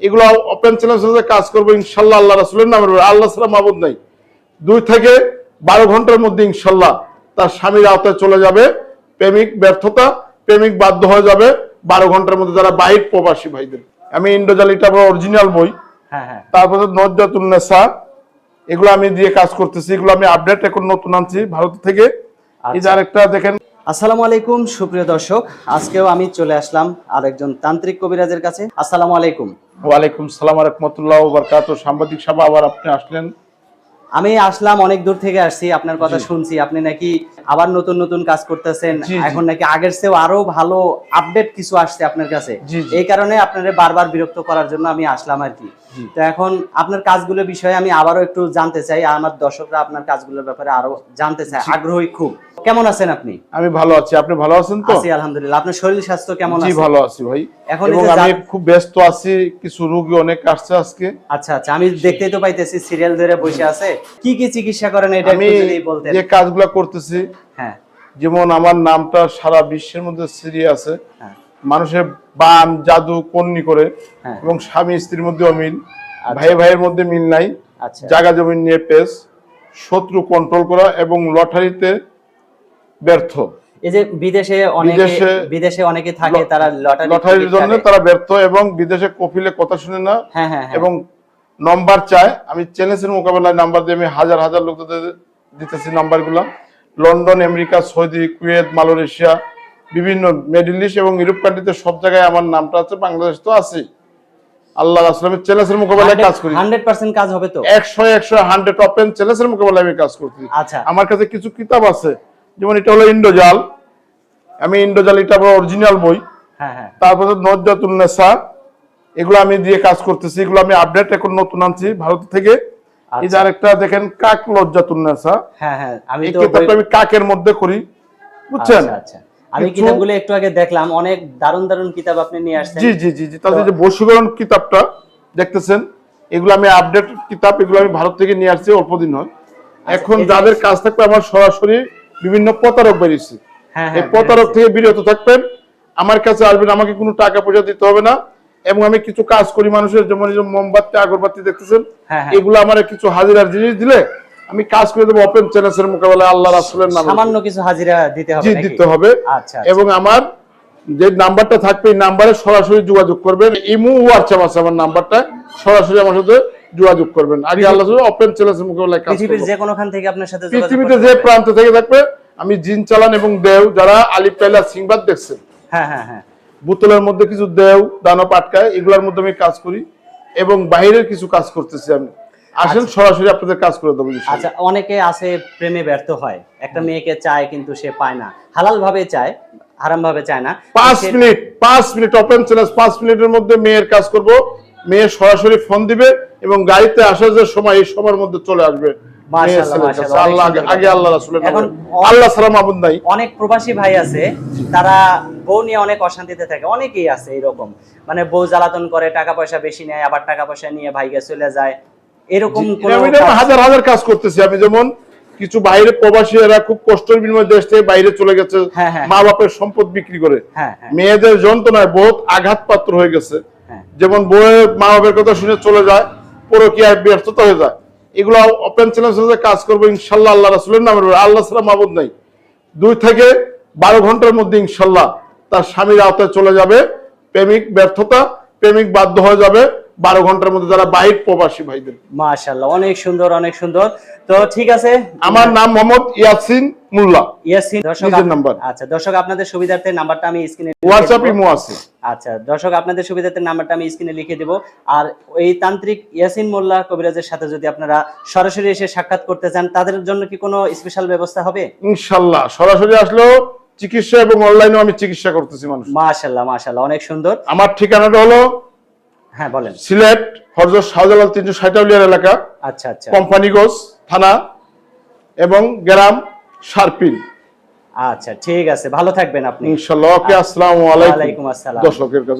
এগুলো ওপেন চ্যালেঞ্জে কাজ করবো ইনশাল্লাহ। আল্লাহ রাসূলের নামে, আল্লাহ ছাড়া মাবুদ নাই। 2 থেকে 12 ঘন্টার মধ্যে ইনশাল্লাহ তার স্বামীর আওতায় চলে যাবে। প্রেমিক ব্যর্থতা, প্রেমিক বাধ্য হয়ে যাবে 12 ঘন্টার মধ্যে। যারা বাইক প্রবাসী ভাইদের, আমি ইন্দ্রজালিটা অরিজিনাল বই, তারপরে নজ্জাতুন নেসা, এগুলো আমি দিয়ে কাজ করতেছি। এগুলো আমি আপডেট এখন নতুন আনছি ভারত থেকে। এই যে আরেকটা দেখেন। আসসালামু আলাইকুম সুপ্রিয় দর্শক, আজকেও আমি চলে আসলাম আরেকজন তান্ত্রিক কবিরাজের কাছে। আসসালামু আলাইকুম। ওয়ালাইকুম সালাম ওয়া রাহমাতুল্লাহি ওয়া বারাকাতুহু। সাংবাদিক সাহেব, আবার আপনি আসলেন। আমি আসলাম, অনেক দূর থেকে আসছি। আপনার কথা শুনছি, আপনি নাকি আবার নতুন নতুন কাজ করতেছেন। এখন নাকি আগের চেয়েও আরো ভালো আপডেট কিছু আসছে আপনার কাছে। এই কারণে আপনারা বারবার বিরক্ত করার জন্য আমি আসলাম আর কি। তো এখন আপনার কাজগুলোর বিষয়ে আমি আবারও একটু জানতে চাই। আমার দর্শকরা আপনার কাজগুলোর ব্যাপারে আরো জানতে চায়, আগ্রহী খুব। কেমন আছেন আপনি? আমি ভালো আছি, আপনি ভালো আছেন তো? আছি আলহামদুলিল্লাহ। আপনার শরীর স্বাস্থ্য কেমন আছে? জি ভালো আছি ভাই। এখন এবং আমি খুব ব্যস্ত আছি, কিছু রোগী অনেক আসছে আজকে। আচ্ছা আচ্ছা, আমি দেখতেই তো পাইতেছি সিরিয়াল ধরে বসে আছে। কি কি চিকিৎসা করেন এটা একটু যদি বলতেন। যে কাজগুলো করতেছি, হ্যাঁ, যেমন আমার নামটা সারা বিশ্বের মধ্যে ছড়িয়ে আছে। মানুষের বান জাদু কন্নি করে, এবং স্বামী স্ত্রীর মধ্যে অমিল, ভাই ভাইয়ের মধ্যে মিল নাই, জায়গা জমি নিয়ে পেশ, শত্রু কন্ট্রোল করা এবং লটারিতে ব্যর্থ। এই যে বিদেশে অনেকে থাকে, তারা লটারির জন্য তারা ব্যর্থ এবং বিদেশে কপিলে কথা শুনে না, এবং নাম্বার চায়। আমি চ্যালেঞ্জের মোকাবেলায় নাম্বার দিয়ে আমি হাজার হাজার লোকদের দিতেছি নাম্বারগুলো। London, America, Saudi, Kuwait, Malaysia, বিভিন্ন মিডল ইস্ট এবং ইউরোপ কান্ট্রিতে সব জায়গায় আমার নামটা আছে। বাংলাদেশ তো আছে। আল্লাহ রাসূলের চ্যালেঞ্জের মোকাবেলায় কাজ করি। 100% কাজ হবে তো? 100 ওপেন চ্যালেঞ্জের মোকাবেলায় আমি কাজ করছি। আচ্ছা, আমার কাছে কিছু কিতাব আছে, যেমন এটা হলো ইন্দ্রজাল। আমি ইন্দ্রজাল, এটা অরিজিনাল বই। তারপরে নজ্জাতুন নেসা, এগুলো আমি দিয়ে কাজ করতেছি। এগুলো আমি আপডেট এখন নতুন আনছি ভারত থেকে। এই যে আরেকটা দেখেন, কাক লজ্জাতুন নেসা। আমি এই কিতাবটা আমি কাকের মধ্যে করি, বুঝছেন? আচ্ছা, আমি কিতাবগুলো একটু আগে দেখলাম, অনেক দারুণ দারুণ কিতাব আপনি নিয়ে আসছেন। জি জি জি জি। তাহলে যে বশীকরণ কিতাবটা দেখতেছেন, এগুলো আমি আপডেট কিতাব, এগুলো আমি ভারত থেকে নিয়ে আসছি, অল্প দিন হয়। এখন যাদের কাজ থাকবে, আমার সরাসরি বিভিন্ন প্রতারক বেরিয়েছে, এই প্রতারক থেকে বিরত থাকবেন। আমার কাছে আসবেন, আমাকে কোনো টাকা পয়সা দিতে হবে না। এবং আমি কিছু কাজ করি মানুষের, যেমন মোমবাতি, আগরবাতি দেখতেছেন, এগুলো আমার কিছু হাজিরার জিনিস দিলে আমি কাজ করে দেবো ওপেন চ্যালেঞ্জের মোকাবেলায়। আল্লাহ রাসূলের নামে সামান্য কিছু হাজিরা দিতে হবে, দিতে হবে। এবং আমার যে নাম্বারটা থাকবে, এই নাম্বারে সরাসরি যোগাযোগ করবেন। ইমো, হোয়াটসঅ্যাপ আছে আমার নাম্বারটা, সরাসরি আমার সাথে যোগাযোগ করবেন। আগে আল্লাহ ওপেন চ্যালেঞ্জের মোকাবেলায় কাজ করব। পৃথিবীর যে কোনখান থেকে আপনার সাথে যোগাযোগ, পৃথিবীতে যে প্রান্ত থেকে থাকবে। আমি জিন চালান এবং দেও, যারা আলিফ টাইলা সিংবাদ দেখছেন, বোতলের মধ্যে কিছু দেও দানব আটকায়, এগুলোর মধ্যে আমি কাজ করি। এবং বাইরের কিছু কাজ করতেছি আমি। আসেন, সরাসরি আপনাদের কাজ করে দেবো। আচ্ছা, অনেকে আছে প্রেমে ব্যর্থ হয়, একটা মেয়েকে চায় কিন্তু সে পায় না, হালাল ভাবে চায়, হারাম ভাবে চায় না। 5 মিনিট ওপেন চ্যালেঞ্জ। 5 মিনিটের মধ্যে মেয়ের কাজ করব। মেয়ে সরাসরি ফোন দিবে এবং গাড়িতে আসার যে সময়, এই সময়ের মধ্যে চলে আসবে। অনেক প্রবাসী ভাই আছে, তারা বউ নিয়ে অনেক অশান্তিতে থাকে। অনেকেই আছে এরকম, মানে বউ জ্বালাতন করে, টাকা পয়সা বেশি নেয়, আবার টাকা পয়সা নিয়ে ভাইগে চলে যায়। এরকম হাজার হাজার কাজ করতেছি আমি। যেমন কিছু বাইরে প্রবাসী, এরা খুব কষ্টের বিনিময়ে দেশ থেকে বাইরে চলে গেছে, মা বাপের সম্পদ বিক্রি করে, মেয়েদের যন্ত্রণায় বহুত আঘাতপ্রাপ্ত হয়ে গেছে। যেমন বউয়ের মা বাপের কথা শুনে চলে যায়, পরকীয়ায় ব্যর্থতা হয়ে যায়। এগুলো ওপেন চ্যালেঞ্জে কাজ করবো ইনশাল্লাহ। আল্লাহ রাসূলের নামে, আল্লাহ ছাড়া মাবুদ নাই। 2 থেকে 12 ঘন্টার মধ্যে ইনশাল্লাহ তার স্বামীর আওতায় চলে যাবে। প্রেমিক ব্যর্থতা, প্রেমিক বাধ্য হয়ে যাবে 12 ঘন্টার মধ্যে। যারা বাইক প্রবাসী ভাইদের, মাশাআল্লাহ, অনেক সুন্দর অনেক সুন্দর। তো ঠিক আছে, আমার নাম মোহাম্মদ ইয়াসিন মোল্লা। ইয়াসিন, নিজের নাম্বার। আচ্ছা দর্শক, আপনাদের সুবিধার্থে নাম্বারটা আমি স্ক্রিনে, হোয়াটসঅ্যাপ ইমো আছে। আচ্ছা দর্শক, আপনাদের সুবিধার্থে নাম্বারটা আমি স্ক্রিনে লিখে দেব। আর এই তান্ত্রিক ইয়াসিন মোল্লা কবিরাজের সাথে যদি আপনারা সরাসরি এসে সাক্ষাৎ করতে চান, তাদের জন্য কি কোনো স্পেশাল ব্যবস্থা হবে? ইনশাআল্লাহ সরাসরি আসলেও চিকিৎসা এবং অনলাইনেও আমি চিকিৎসা করতেছি মানুষ। মাশাআল্লাহ মাশাআল্লাহ, অনেক সুন্দর। আমার ঠিকানাটা হলো, বলেন। সিলেট হযরত শাহজালাল 360 এলাকা। আচ্ছা আচ্ছা, কোম্পানিগঞ্জ থানা এবং গ্রাম শারপিন। আচ্ছা ঠিক আছে, ভালো থাকবেন আপনি ইনশাআল্লাহ। ওকে, আসসালামু আলাইকুম। ওয়া আলাইকুম আসসালাম। দর্শকের কাছে